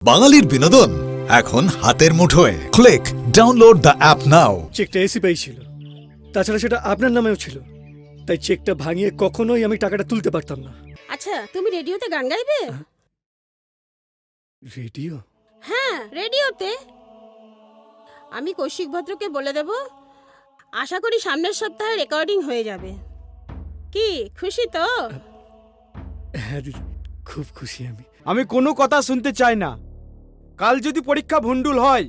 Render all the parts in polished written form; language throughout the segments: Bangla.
বাঙালির বিনোদন এখন হাতের মুঠোয়। Click download the app now. চেকটা এসি পেই ছিল, তাছাড়া সেটা আপনার নামেও ছিল, তাই চেকটা ভাঙিয়ে কখনোই আমি টাকাটা তুলতে পারতাম না। আচ্ছা, তুমি রেডিওতে গান গাইবে? রেডিও? হ্যাঁ, রেডিওতে। আমি কৌশিক ভদ্রকে বলে দেব, আশা করি সামনের সপ্তাহে রেকর্ডিং হয়ে যাবে। কি খুশি তো? হ্যাঁ দিদি, খুব খুশি আমি। আমি কোনো কথা শুনতে চাই না। কাল যদি পরীক্ষা ভুন্ডুল হয়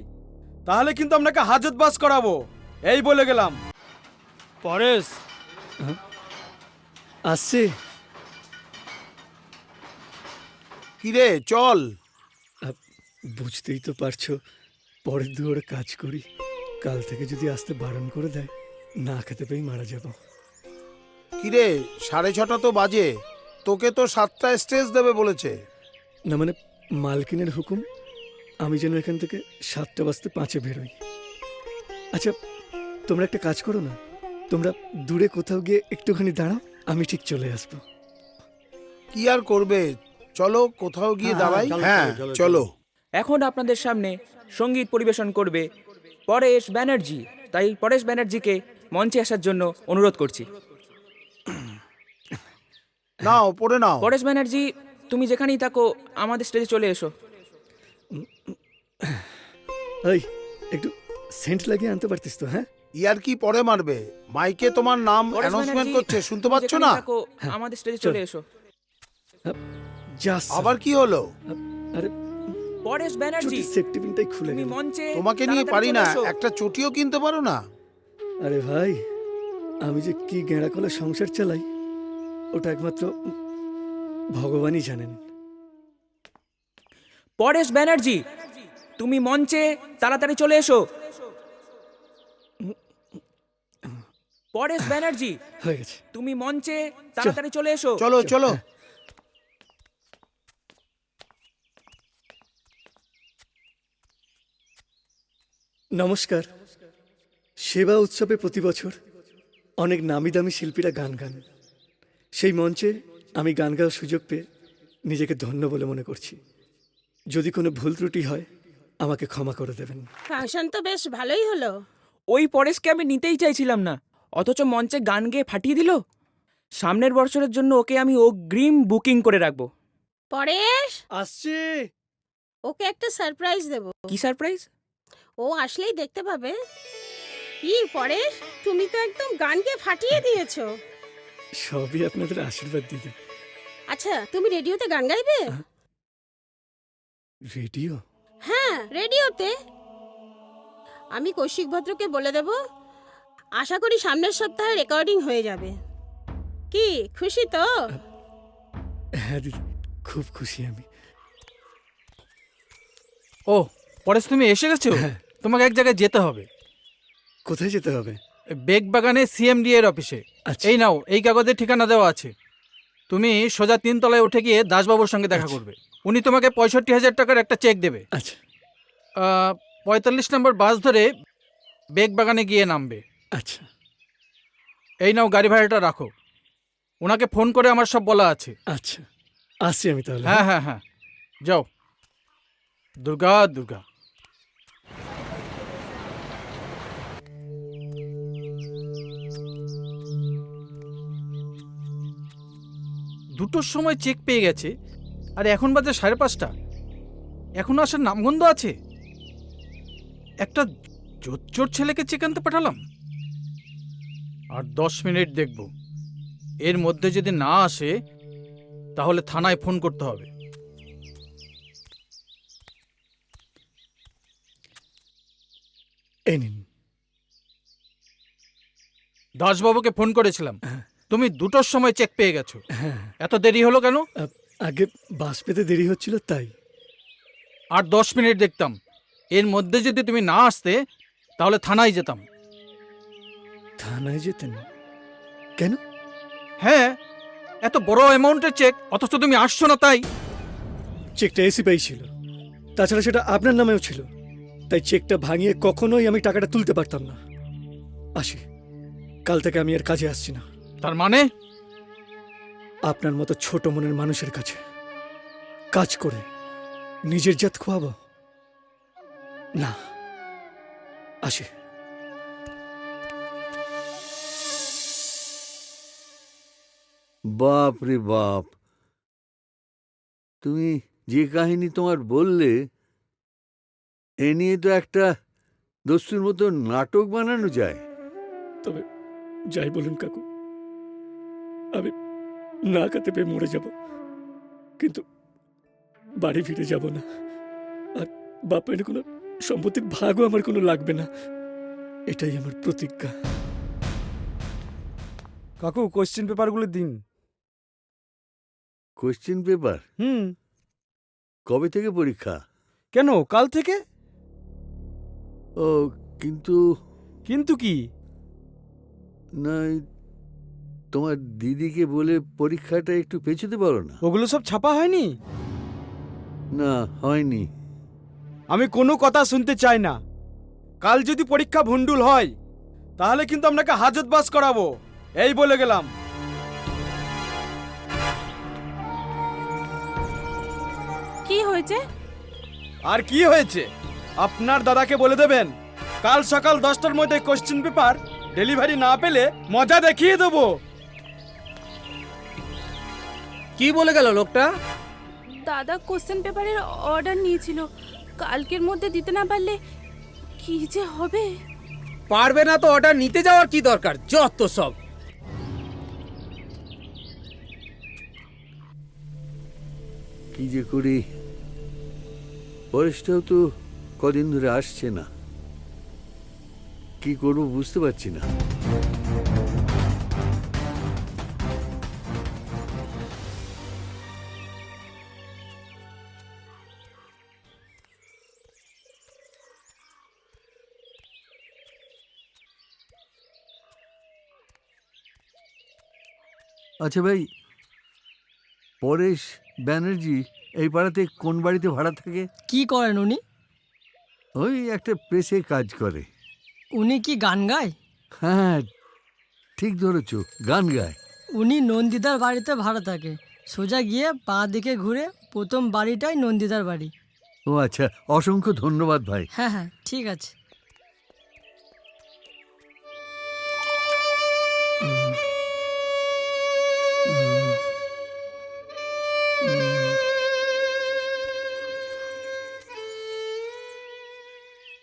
তাহলে কিন্তু আপনাকে হাজতবাস করাবো, এই বলে গেলাম। পরেশ, আসছে। কিরে চল। বুঝতেই তো পারছো, পরের দুয়ারে কাজ করি। কাল থেকে যদি আসতে বারণ করে দেয়, না খেতে পেয়ে মারা যাব। কিরে 6:30 তো বাজে, তোকে তো 7টায় স্টেজ দেবে বলেছে। না মানে মালকিনের হুকুম, আমি যেন এখান থেকে 7:05 বেরোই। আচ্ছা, তোমরা একটা কাজ করো না, তোমরা দূরে কোথাও গিয়ে একটুখানি দাঁড়াও, আমি ঠিক চলে আসবো। কি আর করবে, চলো কোথাও গিয়ে দাঁড়াই। হ্যাঁ চলো। এখন আপনাদের সামনে সঙ্গীত পরিবেশন করবে পরেশ ব্যানার্জি। তাই পরেশ ব্যানার্জিকে মঞ্চে আসার জন্য অনুরোধ করছি। নাও পড়ে নাও। পরেশ ব্যানার্জি, তুমি যেখানেই থাকো আমাদের স্টেজে চলে এসো। এই একটু সেন্ট লাগিয়ে আনতে পারতিস তো? হ্যাঁ, ইয়ার কি পরে মারবে, মাইকে তোমার নাম পরেশ অ্যানাউন্সমেন্ট ব্যানার্জি, করছে, শুনতে তুমি পাচ্ছ যেখানেই না? থাকো, আমাদের স্টেজে চলে এসো। যাস। আবার কি হলো? আরে পরেশ ব্যানার্জি, সেট টিফিনটাই খুলে তুমি গেল। মঞ্চে তোমাকে নিয়ে তাড়াতাড়ি পারি চলে না, এসো। একটা চটিও কিনতে পারো না? আরে ভাই, আমি যে কি গেঁড়া কলে সংসার চালাই, ওটা একমাত্র ভগবানই জানেন। পরেশ ব্যানার্জি, তুমি মঞ্চে তাড়াতাড়ি চলে এসো। পরেশ ব্যানার্জি, হয়ে গেছে। তুমি মঞ্চে তাড়াতাড়ি চলে এসো। চলো চলো। নমস্কার। সেবা উৎসবে প্রতি বছর অনেক নামি দামি শিল্পীরা গান গান। সেই মঞ্চে আমি গান গাওয়ার সুযোগ পেয়ে নিজেকে ধন্য বলে মনে করছি। যদি কোনো ভুল ত্রুটি হয়, আমাকে ক্ষমা করে দেবেন। ফাংশন তো বেশ ভালোই হলো। ওই পরেশকে আমি নিতেই চাইছিলাম না, অথচ মঞ্চে গান গেয়ে ফাটিয়ে দিল। সামনের বছরের জন্য ওকে আমি অগ্রিম বুকিং করে রাখবো। পরেশ, আসছে। ওকে একটা সারপ্রাইজ দেব। কি সারপ্রাইজ? ও আসলেই দেখতে পাবে। কি পরেশ, তুমি তো একদম গানকে ফাটিয়ে দিয়েছো। সবই আপনাদের আশীর্বাদ দিদি। আচ্ছা, তুমি রেডিওতে গান গাইবে? রেডিও? হ্যাঁ, রেডিওতে। আমি কৌশিক ভদ্রকে বলে দেব, আশা করি সামনের সপ্তাহে রেকর্ডিং হয়ে যাবে। কি খুশি তো? হ্যাঁ দিদি, খুব খুশি আমি। ও পরেশ, তুমি এসে গেছো? হ্যাঁ। তোমাকে এক জায়গায় যেতে হবে। কোথায় যেতে হবে? বেগবাগানে সিএমডি এর অফিসে। আচ্ছা। এই নাও, এই কাগজে ঠিকানা দেওয়া আছে। তুমি সোজা 3 তলায় উঠে গিয়ে দাসবাবুর সঙ্গে দেখা আচ্ছা। করবে। উনি তোমাকে 65,000 টাকার একটা চেক দেবে। আচ্ছা 45 নম্বর বাস ধরে বেগবাগানে গিয়ে নামবে। আচ্ছা এই নাও, গাড়ি ভাড়াটা রাখো। ওনাকে ফোন করে আমার সব বলা আছে। আচ্ছা, আসছি আমি তাহলে। হ্যাঁ হ্যাঁ হ্যাঁ, যাও। দুর্গা দুর্গা। দুটোর সময় চেক পেয়ে গেছে, আর এখন বাজে 5:30। এখন আসার নামগন্ধ আছে? একটা জোচ্চোর ছেলেকে চেক আনতে পাঠালাম। আর 10 মিনিট দেখব, এর মধ্যে যদি না আসে তাহলে থানায় ফোন করতে হবে। এই নিন। দাসবাবুকে ফোন করেছিলাম, তুমি 2টোর সময় চেক পেয়ে গেছো। হ্যাঁ, এত দেরি হলো কেন? আগে বাস পেতে দেরি হচ্ছিল তাই। আর 10 মিনিট দেখতাম, এর মধ্যে যদি তুমি না আসতে তাহলে থানায় যেতাম। থানায় যেতেন কেন? হ্যাঁ, এত বড় অ্যামাউন্টের চেক, অথচ তুমি আসছো না। তাই চেকটা এসি পেই ছিল, তাছাড়া সেটা আপনার নামেও ছিল, তাই চেকটা ভাঙিয়ে কখনোই আমি টাকাটা তুলতে পারতাম না। আসি, কাল থেকে আমি আর কাজে আসছি না। তার মানে আপনার মতো ছোট মনের মানুষের কাছে কাজ করে নিজের জাত খোয়াবো? না, আসে। বাপ রে বাপ, তুমি যে কাহিনী তোমার বললে এ নিয়ে তো একটা দস্যুর মতো নাটক বানানো যায়। তবে যাই বলুন কাকু, আমি না খেতে পেয়ে মরে যাব, কিন্তু বাড়ি ফিরে যাব না। আর বাপের কোনো সম্পত্তির ভাগও আমার কোনো লাগবে না, এটাই আমার প্রতিজ্ঞা। কাকু কোশ্চেন পেপারগুলো দিন। Question paper? কবে থেকে পরীক্ষা? কেন, কাল থেকে? ও, কিন্তু কিন্তু কি? না, তোমার দিদিকে বলে পরীক্ষাটা একটু পেছোতে পারো না? ওগুলো সব ছাপা হয়নি? না, হয়নি। আমি কোনো কথা শুনতে চাই না। কাল যদি পরীক্ষা ভুন্ডুল হয় তাহলে কিন্তু আপনাকে হাজতবাস করাবো, এই বলে গেলাম। কি হয়েছে? আর কি হয়েছে? আপনার দাদাকে বলে দেবেন কাল সকাল 10টার মধ্যে কোশ্চেন পেপার ডেলিভারি না পেলে মজা দেখিয়ে দেবো। কি বলে গেল লোকটা? দাদা কোশ্চেন পেপারের অর্ডার নিয়েছিল, কালকের মধ্যে দিতে না পারলে কি যে হবে। পারবে না তো অর্ডার নিতে যাওয়ার কি দরকার? যত সব। কি যে করি, পরেশটাও তো কদিন ধরে আসছে না, কি করবো বুঝতে পারছি না। আচ্ছা ভাই, পরেশ ব্যানার্জি এই পাড়াতে কোন বাড়িতে ভাড়া থাকে? কি করেন উনি? ওই একটা প্রেসে কাজ করে। উনি কি গান গায়? হ্যাঁ, ঠিক ধরেছ, গান গায়। উনি নন্দিতার বাড়িতে ভাড়া থাকে। সোজা গিয়ে বাঁ দিকে ঘুরে প্রথম বাড়িটাই নন্দিতার বাড়ি। ও আচ্ছা, অসংখ্য ধন্যবাদ ভাই। হ্যাঁ হ্যাঁ, ঠিক আছে।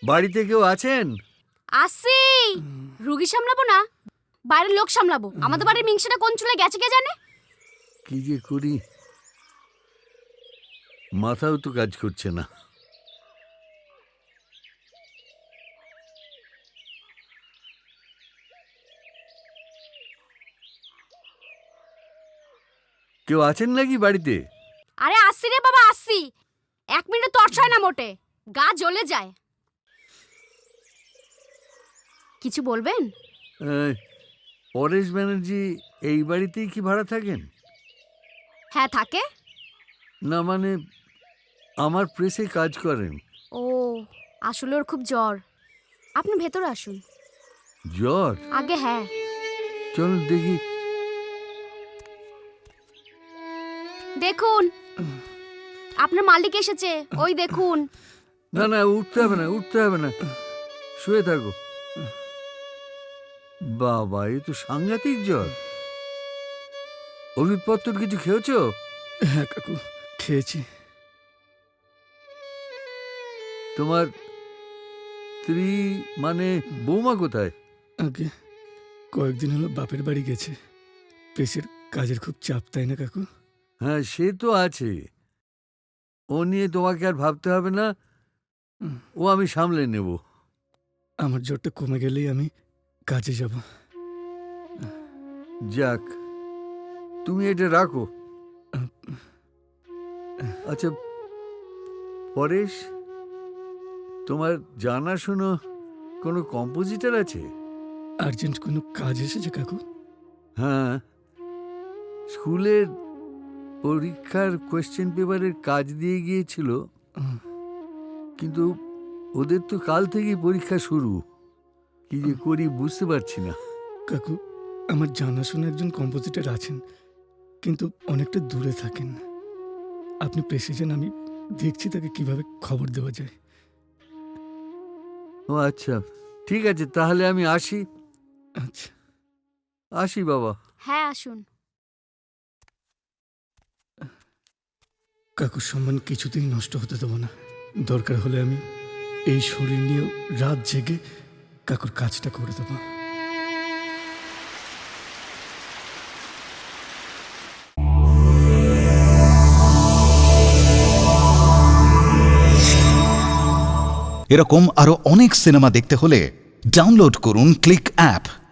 বাড়িতে কেউ আছেন? আসি, রুগী সামলাবো না, বাইরের লোক সামলাবো। আমাদের বাড়ির মিংসেটা কোন চুলে গেছে কে জানে। কি যে করি, মাথাও তো কাজ করছে না। কেউ আছেন নাকি বাড়িতে? আরে আসি রে বাবা, আসি। 1 মিনিট তর্স হয় না মোটে, গা জ্বলে যায়। কিছু বলবেন? পরেশ ব্যানার্জি এই বাড়িতেই কি ভাড়া থাকেন? হ্যাঁ থাকে। না মানে, আমার প্রেসে কাজ করেন। ও, আসলে ওর খুব জ্বর, আপনি ভেতরে আসুন। জ্বর? আগে হ্যাঁ। চলুন দেখি। দেখুন, আপনার মালিক এসেছে, ওই দেখুন। না না, উঠতে হবে না, উঠতে হবে না, শুয়ে থাকো। বাবা, এ তো সাংঘাতিক জ্বর। ওষুধপত্র কিছু খেয়েছো? হ্যাঁ কাকু, খেয়েছি। তোমার স্ত্রী মানে বৌমা কোথায়? আগে কয়েকদিন হলো বাপের বাড়ি গেছে। প্রেসের কাজের খুব চাপ, তাই না কাকু? হ্যাঁ, সে তো আছে, ও নিয়ে তোমাকে আর ভাবতে হবে না, ও আমি সামলে নেব। আমার জ্বরটা কমে গেলেই আমি কাজে যাব। যাক, তুমি এটা রাখো। আচ্ছা পরেশ, তোমার জানাশোনা কোনো কম্পোজিটর আছে? আর্জেন্ট কোনো কাজ এসেছে কাকু? হ্যাঁ, স্কুলের পরীক্ষার কোয়েশ্চেন পেপারের কাজ দিয়ে গিয়েছিল, কিন্তু ওদের তো কাল থেকেই পরীক্ষা শুরু। কি যে করি বুঝতে পারছি না। কাকু, আমার জানাশোনা একজন কম্পোজিটর আছেন, কিন্তু অনেকটা দূরে থাকেন। আপনি প্রেসে যান, আমি দেখছি তাকে কিভাবে খবর দেওয়া যায়। ও আচ্ছা, ঠিক আছে, তাহলে আমি আসি। আচ্ছা, আসি বাবা। হ্যাঁ আসুন। কাকুর সম্মান কিছুদিন নষ্ট হতে দেবো না। দরকার হলে আমি এই শরীর নিয়েও রাত জেগে কাকুর কাজটা করে দেবো। এরকম আরো অনেক সিনেমা দেখতে হলে ডাউনলোড করুন ক্লিক অ্যাপ।